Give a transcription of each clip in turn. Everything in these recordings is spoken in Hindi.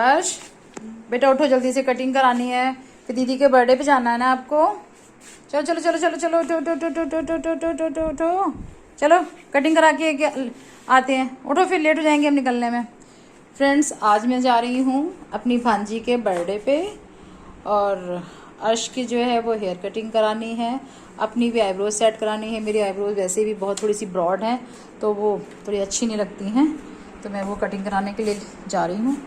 अर्श बेटा उठो, जल्दी से कटिंग करानी है, फिर दीदी के बर्थडे पे जाना है ना आपको। चलो चलो चलो चलो चलो उठो उठो उठो उठो उठो उठो उठो उठो उठो उठो, चलो कटिंग करा के आते हैं। उठो, फिर लेट हो जाएंगे हम निकलने में। फ्रेंड्स, आज मैं जा रही हूँ अपनी भांजी के बर्थडे पे, और अर्श की जो है वो हेयर कटिंग करानी है, अपनी भी आईब्रोज सेट करानी है। मेरी आईब्रोज वैसे भी बहुत थोड़ी सी ब्रॉड हैं, तो वो थोड़ी अच्छी नहीं लगती हैं, तो मैं वो कटिंग कराने के लिए जा रही हूँ।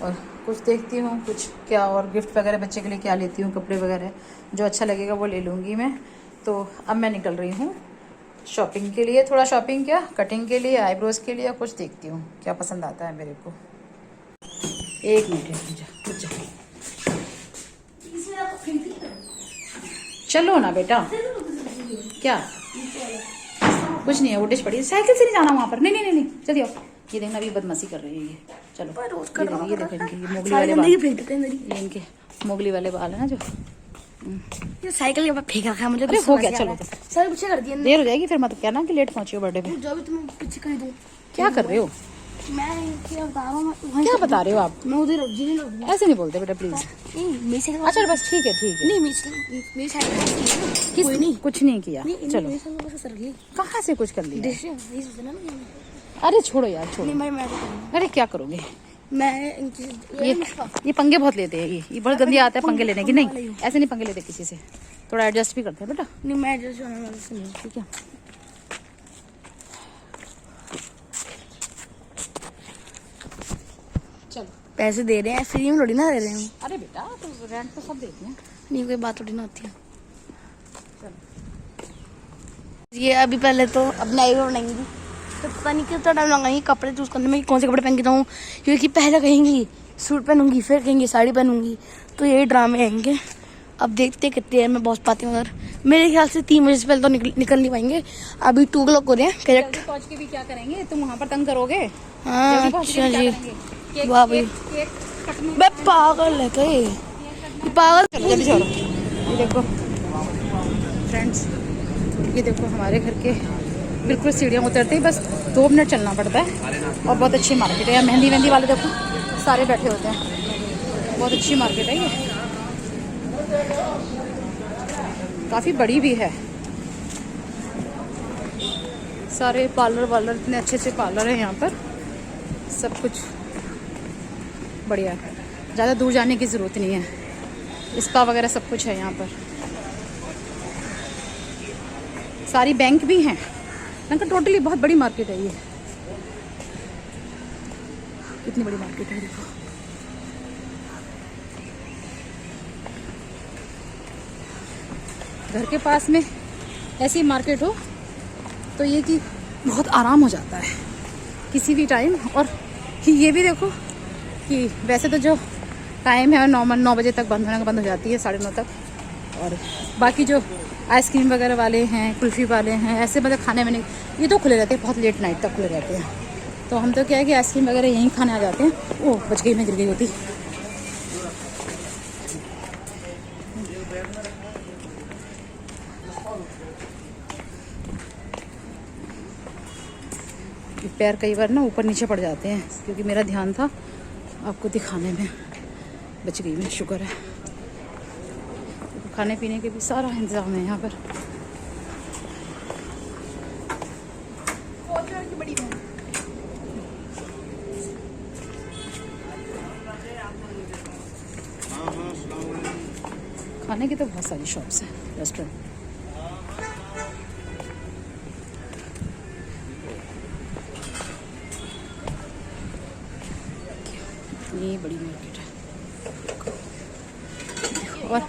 और कुछ देखती हूँ कुछ क्या और गिफ्ट वगैरह बच्चे के लिए क्या लेती हूँ, कपड़े वगैरह जो अच्छा लगेगा वो ले लूँगी मैं। तो अब मैं निकल रही हूँ शॉपिंग के लिए, थोड़ा शॉपिंग क्या कटिंग के लिए, आईब्रोज के लिए, कुछ देखती हूँ क्या पसंद आता है मेरे को। एक मिनट रुक जा, चलो ना बेटा। क्या कुछ नहीं है, वो डिश पड़ी है, साइकिल से नहीं जाना वहाँ पर। नहीं नहीं नहीं चलिए, ये देखना अभी बदमाशी कर रही है ये। चलो ये देखो इनके ये मोगली वाले बाल, ये इनके मोगली वाले बाल है ना जो ये साइकिल के बाद फेंक रखा है मुझे। अरे हो गया, चलो सर पीछे कर दिया, देर हो जाएगी फिर मत कहना कि लेट पहुंची हो बर्थडे पे। जो भी तुम पीछे कर दूं। क्या कर रहे हो? मैं क्या बता रहा हूँ, क्या बता रहे हो आप? मैं उधर जी ऐसे नहीं बोलते बेटा प्लीज। मेरी साइकिल अच्छा बस ठीक है ठीक है। नहीं मेरी साइकिल किस नहीं कुछ नहीं किया। चलो मेरी साइकिल बस सर गई। कहाँ से कुछ कर लिया? डिश नहीं सोचना ना। अरे छोड़ो यार छोड़ो। नहीं मैं अरे क्या करोगे? मैं ये पंगे बहुत लेते हैं, ये बहुत गंदी आता है पंगे लेने की। नहीं ऐसे नहीं पंगे लेते किसी से, थोड़ा एडजस्ट भी करते हैं बेटा। नहीं मैं एडजस्ट होने वाला से नहीं। ठीक है चलो। पैसे दे रहे हैं, फ्री में थोड़ी ना दे रहे हैं। अरे बेटा तो रेंट तो सब देते हैं। नहीं कोई बात थोड़ी ना होती है। ये अभी पहले तो अपने आईब्रो बनाएंगी, तो पता नहीं कितना टाइम लगाएंगी कपड़े चूज करने में, कौन से कपड़े पहन के जाऊँ, क्योंकि पहले कहेंगी सूट पहनूंगी, फिर कहेंगी साड़ी पहनूंगी, तो यही ड्रामे आएंगे। अब देखते कितनी देर में पहुँच पाती हूँ। अगर मेरे ख्याल से 3 बजे से पहले तो निकल नहीं पाएंगे। अभी 2 o'clock हो रहे हैं करेक्ट। पहुँच के भी क्या करेंगे, तुम वहाँ पर तंग करोगे। हाँ अच्छा जी, वाह भाई मैं पागल है कहीं, पागल। जल्दी छोड़ो। ये देखो फ्रेंड्स, ये देखो हमारे घर के बिल्कुल सीढ़ियाँ उतरते ही बस 2 मिनट चलना पड़ता है, और बहुत अच्छी मार्केट है। मेहंदी वाले देखो सारे बैठे होते हैं, बहुत अच्छी मार्केट है ये, काफ़ी बड़ी भी है। सारे पार्लर इतने अच्छे अच्छे पार्लर हैं यहाँ पर, सब कुछ बढ़िया है, ज़्यादा दूर जाने की ज़रूरत नहीं है। स्पा वगैरह सब कुछ है यहाँ पर, सारी बैंक भी हैं ना। टोटली बहुत बड़ी मार्केट है ये, कितनी बड़ी मार्केट है देखो। घर के पास में ऐसी मार्केट हो तो ये कि बहुत आराम हो जाता है किसी भी टाइम। और कि ये भी देखो कि वैसे तो जो टाइम है 9 बजे तक बंद हो जाती है, 9:30 तक। और बाकी जो आइसक्रीम वगैरह वाले हैं, कुल्फ़ी वाले हैं, ऐसे मतलब खाने में नहीं, ये तो खुले रहते हैं, बहुत लेट नाइट तक खुले रहते हैं। तो हम तो क्या है कि आइसक्रीम वगैरह यहीं खाने आ जाते हैं। ओह बच गई, मैं गिर गई होती। पैर कई बार ना ऊपर नीचे पड़ जाते हैं, क्योंकि मेरा ध्यान था आपको दिखाने में। बच गई मैं, शुक्र है। खाने पीने के भी सारा इंतजाम है यहाँ पर। खाने की तो बहुत सारी शॉप्स हैं, रेस्टोरेंट। ये बड़ी मार्केट है। और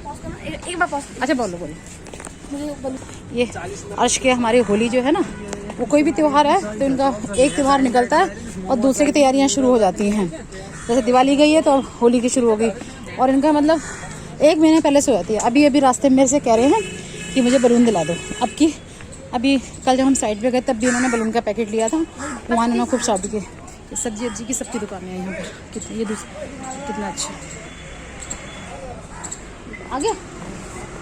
एक बार पॉज, अच्छा बोलो मुझे ये अर्श के हमारी होली जो है ना, वो कोई भी त्यौहार है तो इनका एक त्यौहार निकलता है और दूसरे की तैयारियां शुरू हो जाती हैं। जैसे दिवाली गई है तो होली की शुरू हो गई, और इनका मतलब 1 महीने पहले से हो जाती है। अभी रास्ते में मेरे से कह रहे हैं कि मुझे बलून दिला दो। अभी कल जब हम साइड पे गए तब भी उन्होंने बलून का पैकेट लिया था, वहाँ उन्होंने खूब शादी की। सब्जी की सबकी दुकानें हैं यहाँ पर। कितना अच्छा आ गया।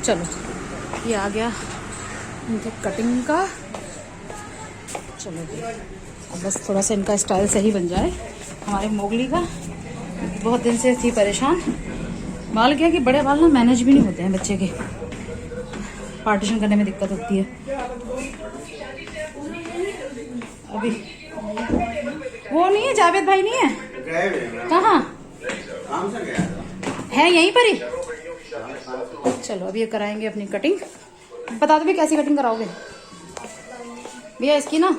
चलो ये आ गया इनके कटिंग का। चलो अब बस थोड़ा सा इनका स्टाइल सही बन जाए हमारे मोगली का, बहुत दिन से थी परेशान। बाल क्या कि बड़े बाल ना मैनेज भी नहीं होते हैं बच्चे के, पार्टीशन करने में दिक्कत होती है। अभी वो नहीं है, जावेद भाई नहीं है, कहाँ है? यहीं पर ही। चलो अभी ये कराएंगे अपनी कटिंग। बता दो भी कैसी कटिंग कराओगे भैया? इसकी ना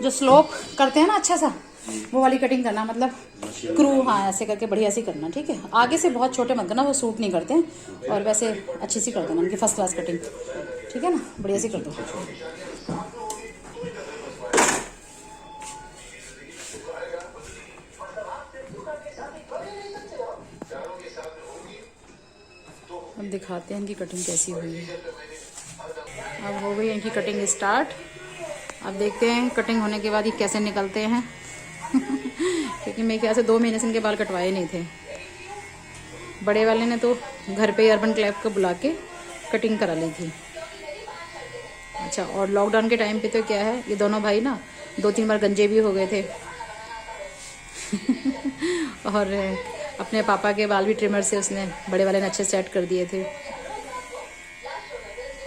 जो स्लोप करते हैं ना अच्छा सा, वो वाली कटिंग करना, मतलब क्रू, हाँ ऐसे करके बढ़िया सी करना, ठीक है? आगे से बहुत छोटे मत करना, वो सूट नहीं करते हैं। और वैसे अच्छी सी कर देना उनकी फर्स्ट क्लास कटिंग, ठीक है ना? बढ़िया सी कर दो। अब दिखाते हैं इनकी कटिंग कैसी हुई है। अब हो गई इनकी कटिंग स्टार्ट। अब देखते हैं कटिंग होने के बाद ये कैसे निकलते हैं क्योंकि मेरे ख्याल से 2 महीने से इनके बाल कटवाए नहीं थे। बड़े वाले ने तो घर पे अर्बन क्लैप को बुला के कटिंग करा ली थी। अच्छा, और लॉकडाउन के टाइम पे तो क्या है, ये दोनों भाई ना 2-3 बार गंजे भी हो गए थे और अपने पापा के बाल भी ट्रिमर से उसने, बड़े वाले ने अच्छे सेट कर दिए थे,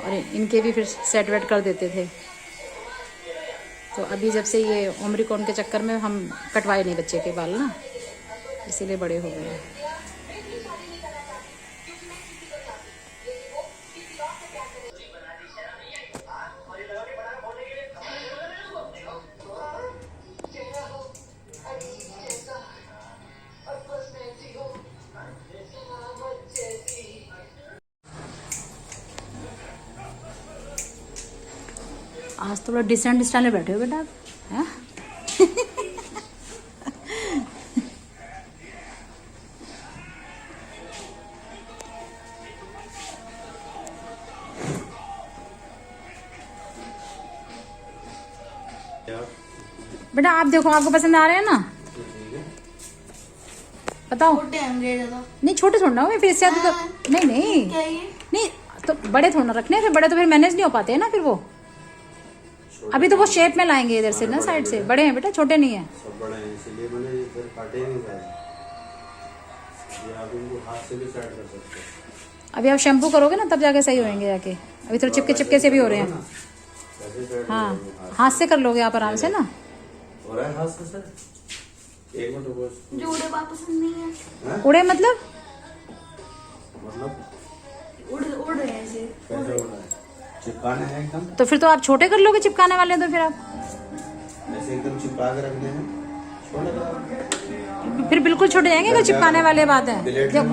और इनके भी फिर सेट वेट कर देते थे। तो अभी जब से ये ओमरिकॉन के चक्कर में हम कटवाए नहीं बच्चे के बाल ना, इसीलिए बड़े हो गए। आज तो बड़ा डिसेंट स्टाइल में बैठे हो बेटा आप, हैं? बेटा आप देखो, आपको पसंद आ रहे हैं ना? बताओ। नहीं छोटे थोड़ा हो फिर, इससे तो नहीं नहीं नहीं, तो बड़े थोड़ा रखने, फिर बड़े तो फिर मैनेज नहीं हो पाते हैं ना फिर वो। अभी तो वो शेप में लाएंगे इधर से ना, साइड से। बड़े हैं बेटा, छोटे नहीं है। सब बड़े हैं, इसलिए मैंने फिर काटे नहीं गए। ये आप इनको हाथ से भी सेट कर सकते हैं। अभी आप शैम्पू करोगे ना तब जाके सही होंगे जाके। अभी थोड़ा चिपके चिपके से भी हो रहे हैं। हाँ, हाथ से कर लोगे आप आराम से ना। हो रहा है हाथ से सर। एक मिनट रुको। जो उड़े बाल पसंद नहीं है। उड़े मतलब उड़ रहे हैं ऐसे। कैसे उड़ रहा है? चिपकाने हैं एकदम। तो फिर तो आप छोटे कर लोगे चिपकाने वाले, तो फिर आप ऐसे एकदम चिपका के रखने हैं, छोटे कर, फिर बिल्कुल छोटे जाएंगे अगर चिपकाने वाले बात है। जब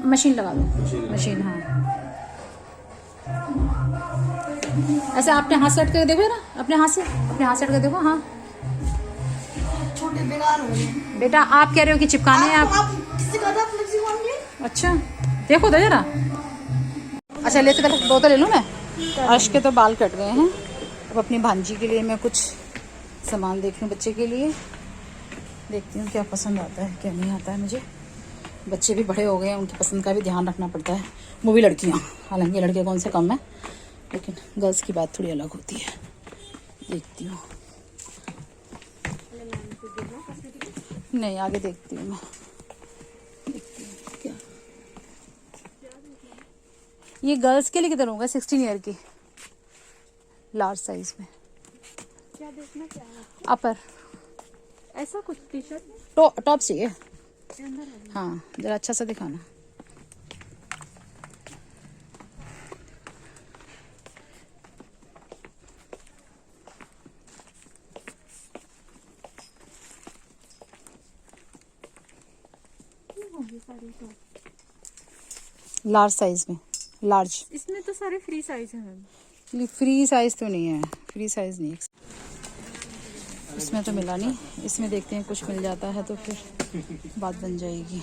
मशीन लगा दो, मशीन, हाँ। ऐसे आपने हाथ सेट करके देखो ना, अपने हाथ सेट कर देखो। हाँ छोटे बेकार हो गए बेटा, आप कह रहे हो कि चिपकाने हैं आप किससे कहा था आपने? अच्छा देखो तो जरा। अच्छा ले, तो पहले 2 तो ले लूँ मैं। अर्श के तो बाल कट गए हैं। अब अपनी भांजी के लिए मैं कुछ सामान देख लूँ बच्चे के लिए। देखती हूँ क्या पसंद आता है क्या नहीं आता है मुझे। बच्चे भी बड़े हो गए हैं, उनकी पसंद का भी ध्यान रखना पड़ता है। वो भी लड़कियाँ, हालांकि लड़के कौन से कम है, लेकिन गर्ल्स की बात थोड़ी अलग होती है। देखती हूँ, नहीं आगे देखती हूँ मैं। क्या ये गर्ल्स के लिए किधर होगा? 16 ईयर की, लार्ज साइज में। क्या देखना क्या है? अपर ऐसा कुछ टी शर्ट टॉप चाहिए। हाँ जरा अच्छा सा दिखाना। लार्ज साइज में, लार्ज। इसमें तो सारे फ्री साइज है मैम। फ्री साइज तो नहीं है, फ्री साइज नहीं, इसमें तो मिला नहीं। इसमें देखते हैं कुछ मिल जाता है तो फिर बात बन जाएगी।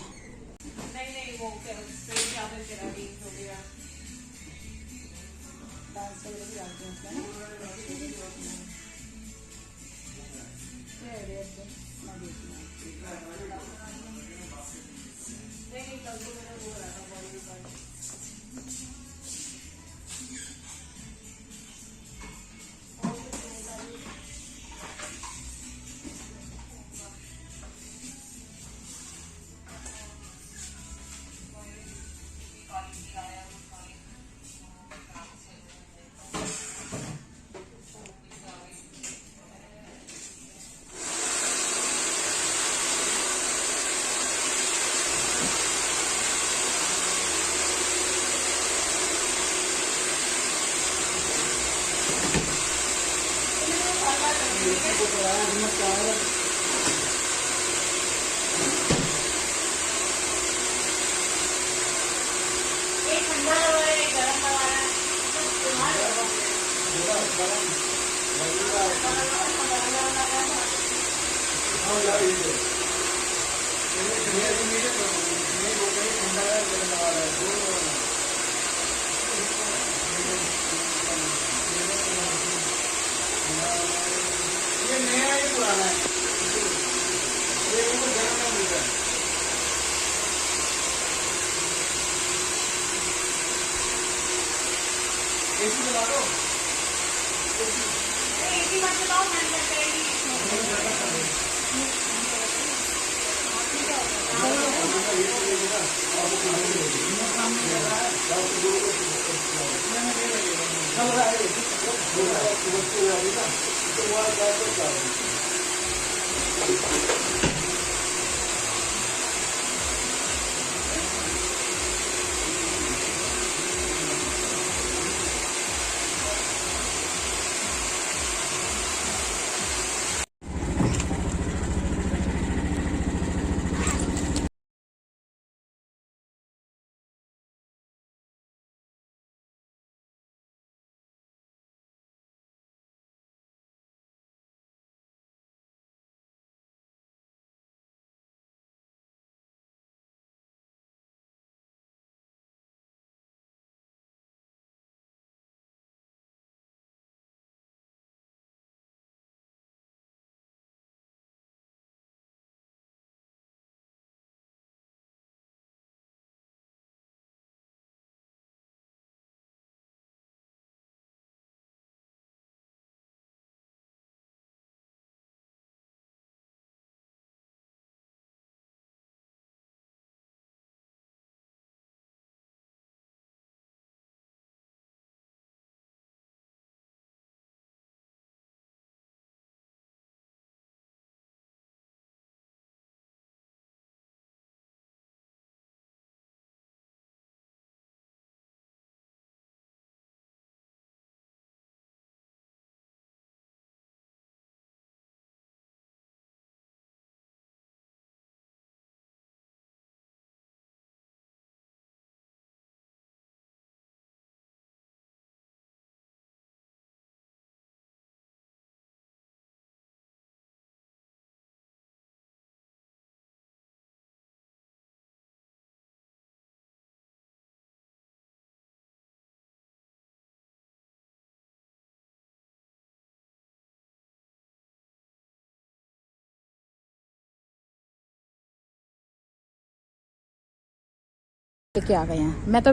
लेके आ गए हैं। मैं तो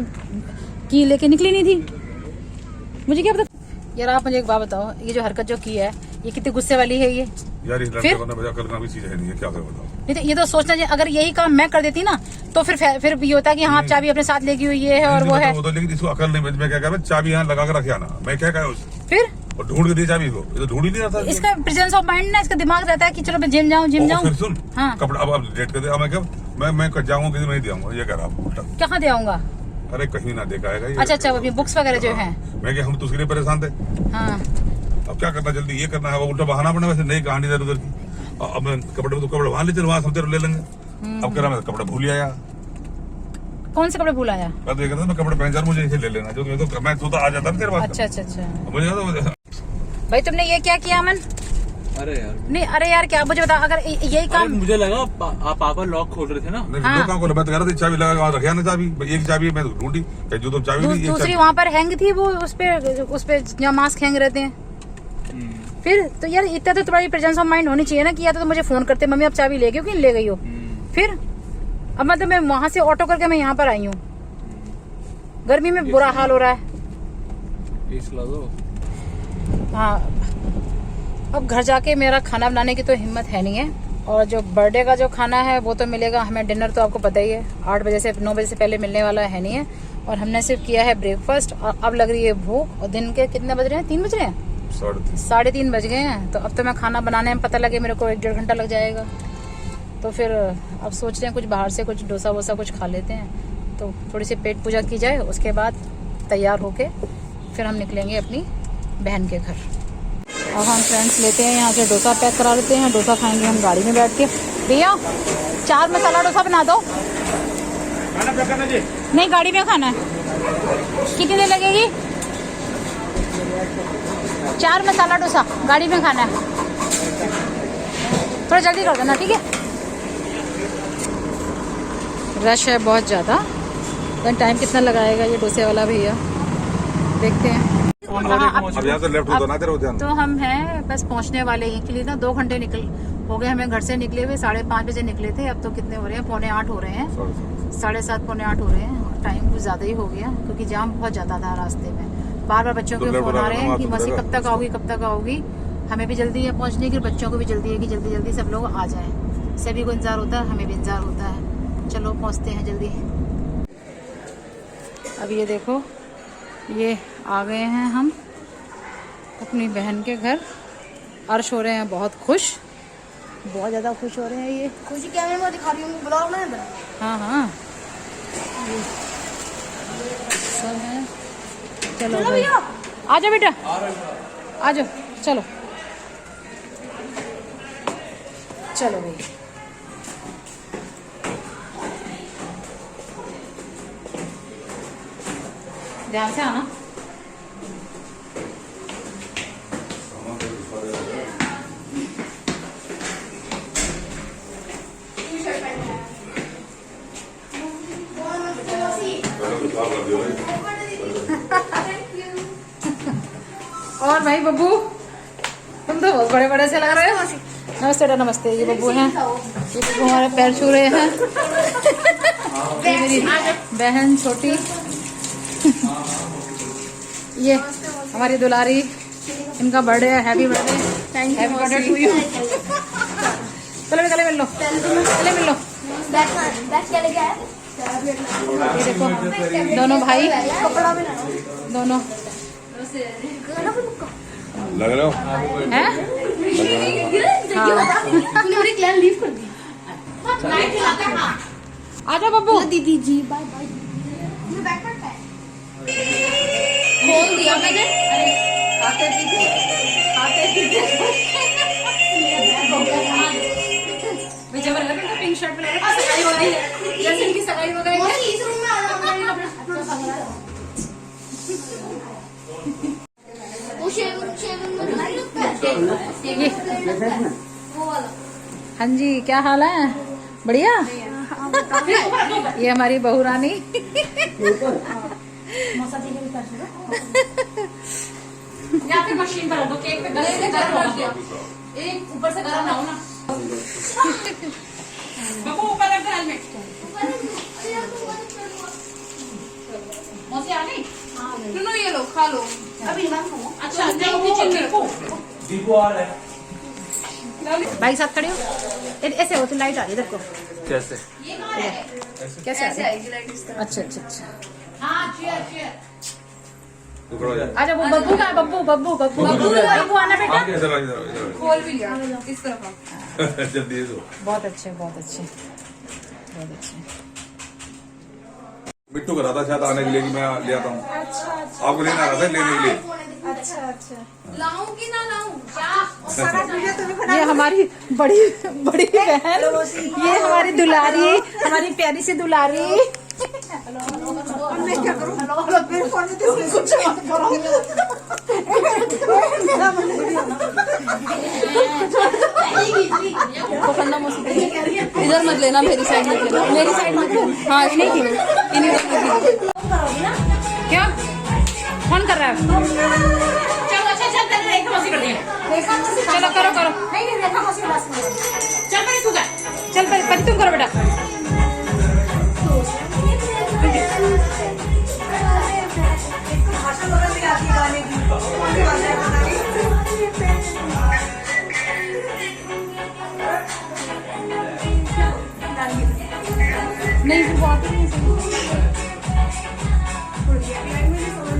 की लेके निकली नहीं थी, मुझे क्या पता। यार आप मुझे एक बात बताओ, ये जो हरकत जो की है ये कितनी गुस्से वाली है ये? यार इस लड़के को ना मजा करना भी चीज है नहीं है, क्या करें बताओ। नहीं तो ये तो सोचना चाहिए, अगर यही काम मैं कर देती ना तो फिर ये होता कि हाँ चाबी अपने साथ लेगी हुई ये है और वो है। वो तो लेकिन इसको अकल नहीं, मैं क्या कह चाबी यहाँ लगा कर रखे आना, मैं क्या कहा उसे फिर और ढूंढ के दी चाबी को, ये तो ढूंढ ही नहीं आता। इसका प्रेजेंस ऑफ माइंड ना, इसका दिमाग रहता है कि चलो मैं जिम जाऊँ। फिर सुन हाँ। कपड़ा अब डेट कर दे, अब मैं क्या मैं जाऊंगा किसी नहीं दियाऊंगा, ये कह रहा हूँ। कहाँ दे आऊंगा? अरे कहीं ना देखा है। अच्छा अभी बुक्स वगैरह जो है। मैं क्या, हम तो उसके लिए परेशान थे। हाँ अब क्या करना, जल्दी ये करना है, वो उल्टा बहाना बना, वैसे नई कहानी इधर उधर की। अब मैं कपड़े तो कपड़े वहां ले चल, वहां सब तेरे ले लेंगे। अब कह रहा मैं कपड़े भूल आया। कौन से कपड़े भूल आया? मैं देख रहा था, मैं कपड़े पहन जा, मुझे इसे ले लेना, जो मैं तो आ जाता तेरे पास। अच्छा मुझे तो भाई तुमने ये क्या किया अमन? अरे यार नहीं अरे यार क्या, मुझे बता, अगर यही काम मुझे लगा आप पापा लॉक खोल रहे थे ना। हाँ। लोग को मैं तो कह रहा था चाबी लगा रखे ना, चाबी एक चाबी मैं तो ढूंढी, जो तो चाबी नहीं, दूसरी वहाँ पर हैंग थी, वो उस पे जहाँ मास्क हैंग रहते हैं। फिर तो यार इतना तो तुम्हारी प्रेजेंस ऑफ माइंड होनी चाहिए ना, कि या तो मुझे फोन करते मम्मी अब चाबी ले गई हो कि नहीं ले गई हो। फिर अब मतलब मैं वहां से ऑटो करके मैं यहाँ पर आई हूँ, गर्मी में बुरा हाल हो रहा है। इस ला दो। हाँ अब घर जाके मेरा खाना बनाने की तो हिम्मत है नहीं है, और जो बर्थडे का जो खाना है वो तो मिलेगा हमें, डिनर तो आपको पता ही है 8 बजे से 9 बजे से पहले मिलने वाला है नहीं है, और हमने सिर्फ किया है ब्रेकफास्ट, और अब लग रही है भूख, और दिन के कितने बज रहे हैं? 3 बज रहे हैं, 3:30 बज गए हैं। तो अब तो मैं खाना बनाने में पता लगे मेरे को 1-1.5 घंटा लग जाएगा। तो फिर अब सोच रहे हैं कुछ बाहर से कुछ डोसा वोसा कुछ खा लेते हैं, तो थोड़ी सी पेट पूजा की जाए, उसके बाद तैयार होके फिर हम निकलेंगे अपनी बहन के घर। अब हम फ्रेंड्स लेते हैं यहाँ से डोसा, पैक करा लेते हैं, डोसा खाएंगे हम गाड़ी में बैठ के। भैया 4 मसाला डोसा बना दो। खाना क्या करना जी? नहीं गाड़ी में खाना है। कितनी देर लगेगी? 4 मसाला डोसा गाड़ी में खाना है। थोड़ा जल्दी कर देना, ठीक है। रश है बहुत ज़्यादा। टाइम कितना लगाएगा ये डोसे वाला भैया, देखते हैं। अब यहाँ से लेफ्ट होता ना तेरे को ध्यान। तो हम हैं बस पहुंचने वाले हैं, के लिए ना 2 घंटे हो गए हमें घर से निकले हुए। 5:30 बजे निकले थे, अब तो कितने हो रहे हैं, 7:45 हो रहे हैं, 7:30 पौने 8 हो रहे हैं। टाइम कुछ ज़्यादा ही हो गया क्योंकि जाम बहुत ज़्यादा था रास्ते में। बार बार बच्चों के फोन आ रहे हैं कि मौसी कब तक आओगी, कब तक आओगी। हमें भी जल्दी है पहुंचने की, बच्चों को भी जल्दी है कि जल्दी जल्दी सब लोग आ जाएं। सभी को इंतजार होता है, हमें भी इंतजार होता है। चलो पहुंचते हैं जल्दी। अब ये देखो, ये आ गए हैं हम अपनी बहन के घर। अर्श हो रहे हैं बहुत खुश, बहुत ज़्यादा खुश हो रहे हैं ये। खुशी कैमरे में दिखा रही हूँ, ब्लॉग में अंदर। हाँ हाँ ये सब है। चलो भाई आ जाओ बेटा, आ जाओ, चलो चलो भाई। ध्यान से आना। और भाई बब्बू, तुम तो बहुत बड़े बड़े से लग रहे हो। नमस्ते बेटा, नमस्ते। ये बब्बू हैं, ये बब्बू हमारे पैर छू रहे हैं। ये मेरी बहन छोटी, ये हमारी दुलारी, इनका बर्थडे है। Happy birthday, happy birthday to you. चलो गले मिल लो, गले मिल लो। ये देखो दोनों भाई, दोनों लग रहे हो हैं। आ जाओ बब्बू। दीदी जी बाय बाय। खोल दिया मैंने। खाते पीते पिंक शर्ट में सगाई हो रही है, जैसे इनकी सगाई हो गई है। इस रूम में आ जाओ। हाँ जी, क्या हाल है? बढ़िया। ये हमारी बहू रानी। या फिर मशीन पर दो, केक पे गर्म होगा, एक ऊपर से गर्म ना हो ना। बब्बू ऊपर रख दो हेलमेट। मौसी आ गई? सुनो ये लो, खा लो। अभी अच्छा दीपू आ रहा है। भाई साथ खड़े हो, ऐसे हो तो लाइट आ रही है। देखो कैसे? कैसे आ रही है? अच्छा अच्छा अच्छा। अच्छा वो बब्बू का, बब्बू बब्बू बब्बू बब्बू आना बेटा। खोल भी लिया इस तरफ। जल्दी दो। बहुत अच्छे, बहुत अच्छे, बहुत अच्छे। मिट्टू करा था शायद आने के लिए कि मैं ले आता हूँ। आपको लेना आ रहा था, लेने के लिए। लाऊं कि ना लाऊं? ये हमारी बड़ी बड़ी बहन, ये हमारी दुलारी, हमारी प्यारी सी दुलारी। मैं क्या करूं? मेरे फोन में तो कुछ मत करो। इधर मत लेना, मेरी साइड मत लेना, मेरी साइड मत लेना। हाँ इन्हीं क्या फोन कर रहा है? चलो अच्छा चल कर रहे हैं, चलो करो करो। चल परी तू कर, चल परी तुम करो बेटा। नहीं फिर बात ही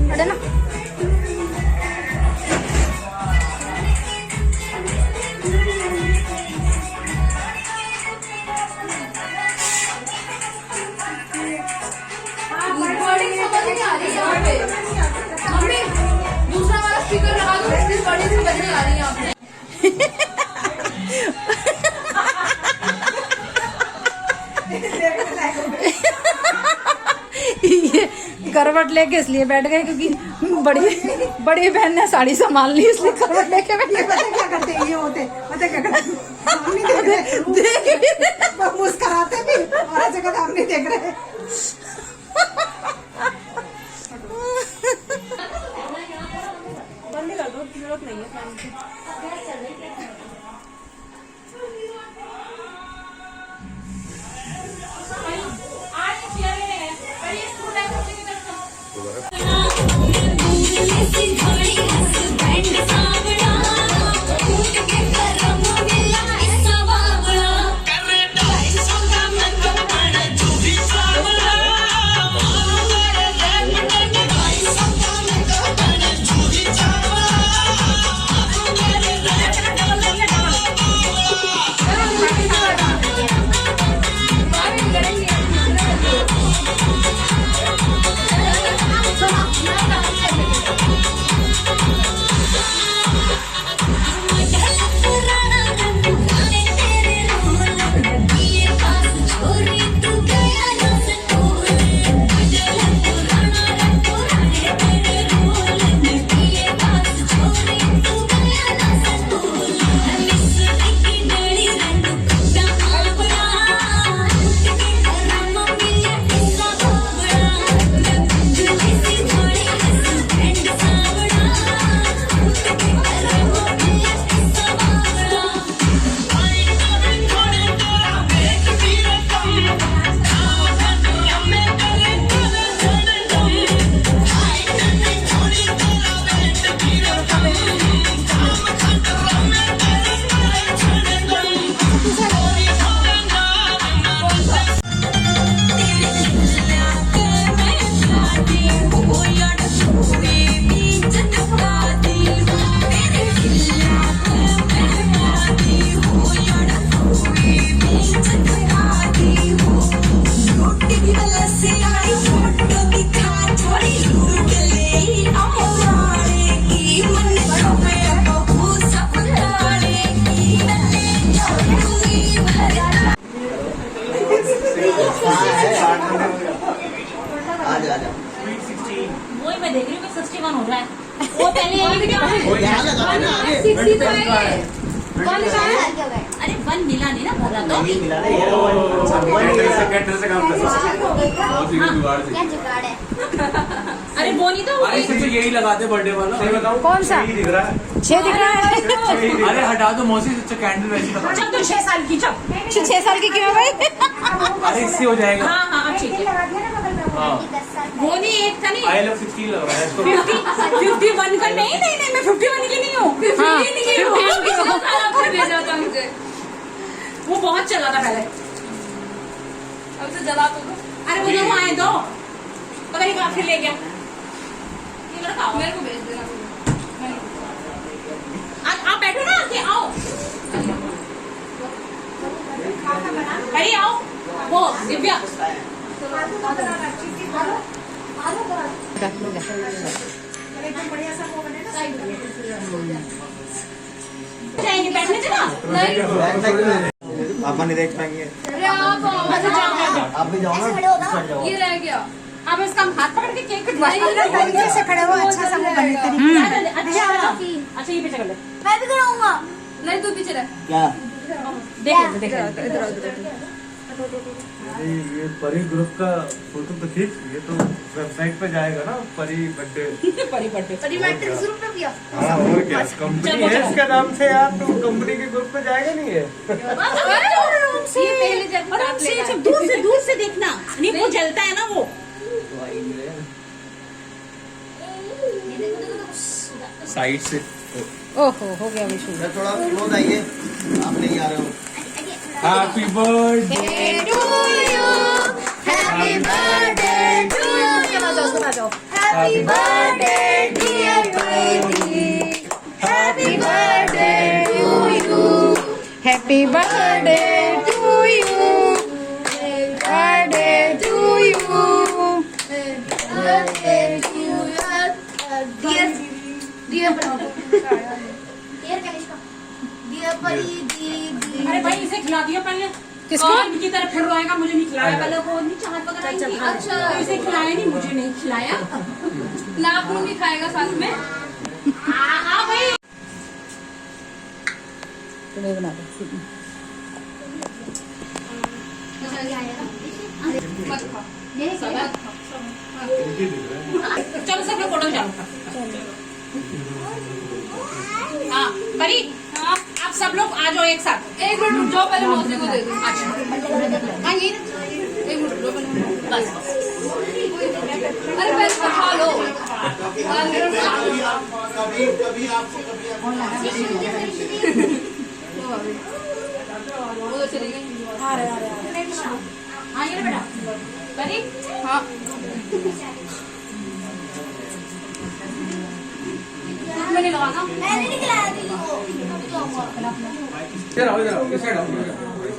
नहीं ना। रिकॉर्डिंग समझ नहीं आ रही यहाँ पे। मम्मी दूसरा वाला स्पीकर लगा दो, इसकी रिकॉर्डिंग समझ नहीं आ रही यहाँ पे। ये करवट लेके इसलिए बैठ गए क्योंकि बड़ी बहन ने साड़ी संभाल ली इसलिए करवट लेके बैठ गए। पता क्या करते हैं ये होते, पता क्या करते हैं, हम नहीं देख रहे, मुस्कुराते भी और ऐसे कहते हम नहीं देख रहे। बंद कर दो, जरूरत नहीं है फैन की। वही मैं देख रही हूँ 61 हो रहा है। वो पहले अरे 1 मिला नहीं ना भरा तो अरे वो नहीं तो अरे सिर्फ यही लगाते बर्थडे वाला। सही बताऊं कौन सा? दिख रहा है। 6 दिख रहा है। अरे हटा दो मौसी, अच्छा कैंडल वैसी लगा। जब तो 6 साल की जब 6 साल की क्यों भाई? अरे इससे हो जाएगा। हाँ हाँ अब ठीक है। हाँ वो नहीं एक था नहीं आई लव 16 लग रहा है इसको। 51 का नहीं नहीं नहीं मैं 51 की नहीं हूँ 15 की हूँ। भेजा था मुझे वो बहुत चला था पहले। अब तो जला तो अरे वो दोनों आए दो पता नहीं कहाँ फिर ले गया ये लड़का मेरे को भेज देना। आप बैठो ना आके आओ अरे आओ वो दिव्या जाएंगे बैठने से ना आप नहीं देख पाएंगे। आप भी जाओ ना, ये रह गया। अब इसका हाथ पकड़ के केक कटवाएंगे। तरीके से खड़े हो, अच्छा सा मुंह बने तरीके से। अच्छा ये पीछे कर ले मैं भी कराऊंगा। नहीं तू पीछे रह। क्या देख ले ये परी ग्रुप का फोटो तो खींच, ये तो वेबसाइट पे जाएगा ना परी बर्थडे। परी बर्थडे मैट्रिक्स ग्रुप पे किया। हाँ और क्या, कंपनी है इसके नाम से यार, तो कंपनी के ग्रुप पे जाएगा नहीं है। ये पहले जब दूर से देखना नहीं वो जलता है ना वो। साइड से ओहो हो गया विशु। थोड़ा क्लोज आइए, आप नहीं आ रहे हो। Happy birthday to you happy birthday to you. सुना जाओ happy birthday dear baby happy birthday to you happy birthday to you birthday to you. Birthday to you dear dear dear Kanishka dear Pari दीदी। अरे भाई इसे खिला दियो पहले किसको? और इनकी तरफ फिर रोएगा, मुझे नहीं खिलाया, पहले वो नहीं चाहत वगैरह आई थी। अच्छा, तो इसे खिलाया नहीं, मुझे नहीं खिलाया। नाक मुंह भी खाएगा साथ में। भाई नहीं बना दो। मत खाओ, चलो सब लोग फोटो चलो। हाँ परी, हाँ आप सब लोग आ जाओ एक साथ। एक मिनट रुक जाओ, पहले मौसी को दे दो। अच्छा हाँ ये एक मिनट रुक जाओ पहले। बस अरे पहले खा लो। कभी कभी आपको वो तो चली गई। हाँ ये बेटा परी, हाँ मैंने लगाना।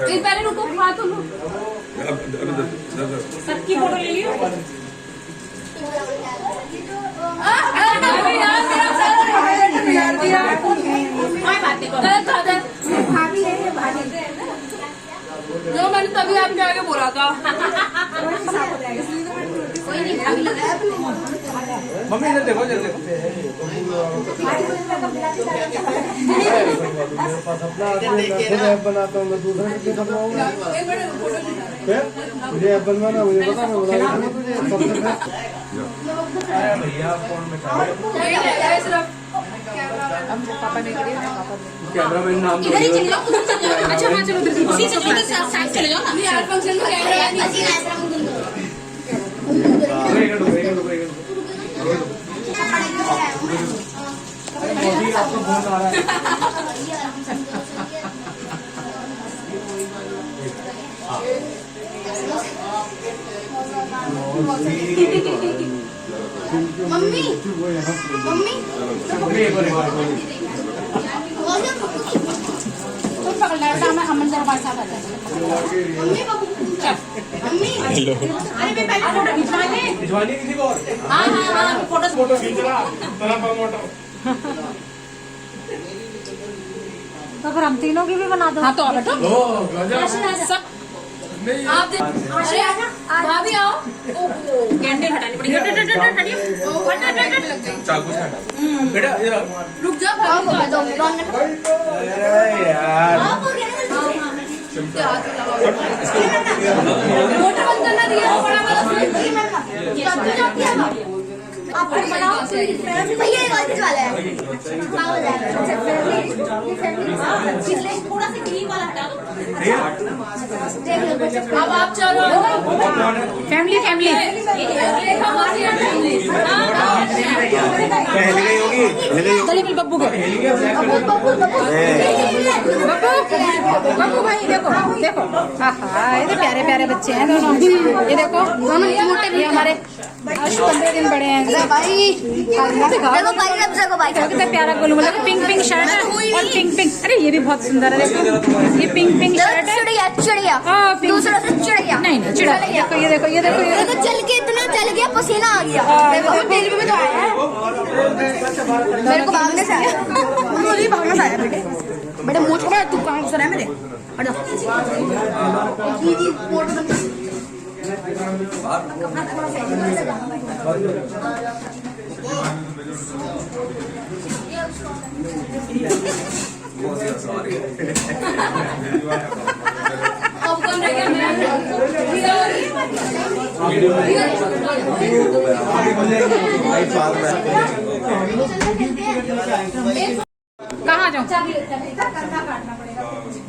एक पहले रुको, खा तो लो। सबकी फोटो ले लियो। कोई बात नहीं, गलत बात है। जो मैंने तभी आपके आगे बोला था। कोई नहीं, अभी लगा। मम्मी इधर देखो, इधर देखो। देखिए बनाता हूँ मैं, दूसरा कितने सब बनाऊंगा। एक मिनट फोटो खींचा। मुझे ऐप बनवाना, मुझे पता, मैं बनाऊंगा तुझे सबसे। अरे भैया फोन में सिर्फ पापा नहीं करिए ना, पापा कैमरामैन नाम इधर ही चले जाओ, उधर चले जाओ। अच्छा हाँ चलो, उसी से चलो, साथ चले जाओ ना। नहीं, हर फंक्शन में कैमरा नहीं। आपको फोन आ रहा है। मम्मी मम्मी तुम पकड़ लो, मैं अमन जरा हमारे साथ आता है। मम्मी अरे मैं पहले फोटो खिंचवाने। भिजवानी किसी को और? हाँ हाँ हाँ फोटो खींच रहा तेरा प्रमोटर। तो फिर हम तीनों की भी बना दो। हाँ तो आ बैठो। ओ गजब। सब आप अरे भाभी आओ। कैंडल हटानी पड़ेगी। हटाइए। चाकू से हटा। बेटा इधर आओ। रुक जा भाभी को आ जाओ। अरे यार मोटर बंद करना दिया तो बड़ा वाला स्विच। आप बनाओ भैया, ये वाला वाला है। थोड़ा सा क्रीम वाला हटा दो। अब आप चलो। फैमिली फैमिली पहले गई होगी, पहले गई होगी। चलिए फिर बब्बू के बब्बू भाई देखो देखो, हाँ ये तो प्यारे प्यारे बच्चे हैं दोनों। ये देखो दोनों मोटे, ये हमारे 15 दिन बड़े हैं भाई देखो भाई, अब देखो भाई, कितना प्यारा गोलू, मतलब पिंक पिंक शर्ट है और पिंक पिंक। अरे ये भी बहुत सुंदर है, देखो ये पिंक पिंक शर्ट है। चिड़िया चिड़िया, हाँ, पिंक। दूसरा से चिड़िया। नहीं नहीं चिड़ा, देखो ये देखो ये देखो ये देखो चल के इतना चल गया, पसीना आ गया। देखो दिल में भी तो आया है, मेरे को भागने से आया। मुझे भागने से आया बेटे। बेटे मुझ को तू कहाँ घुस रहा है मेरे? हट जा। दीदी फोटो अब कौन रह गया? कहाँ जाऊँ?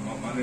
मामा ने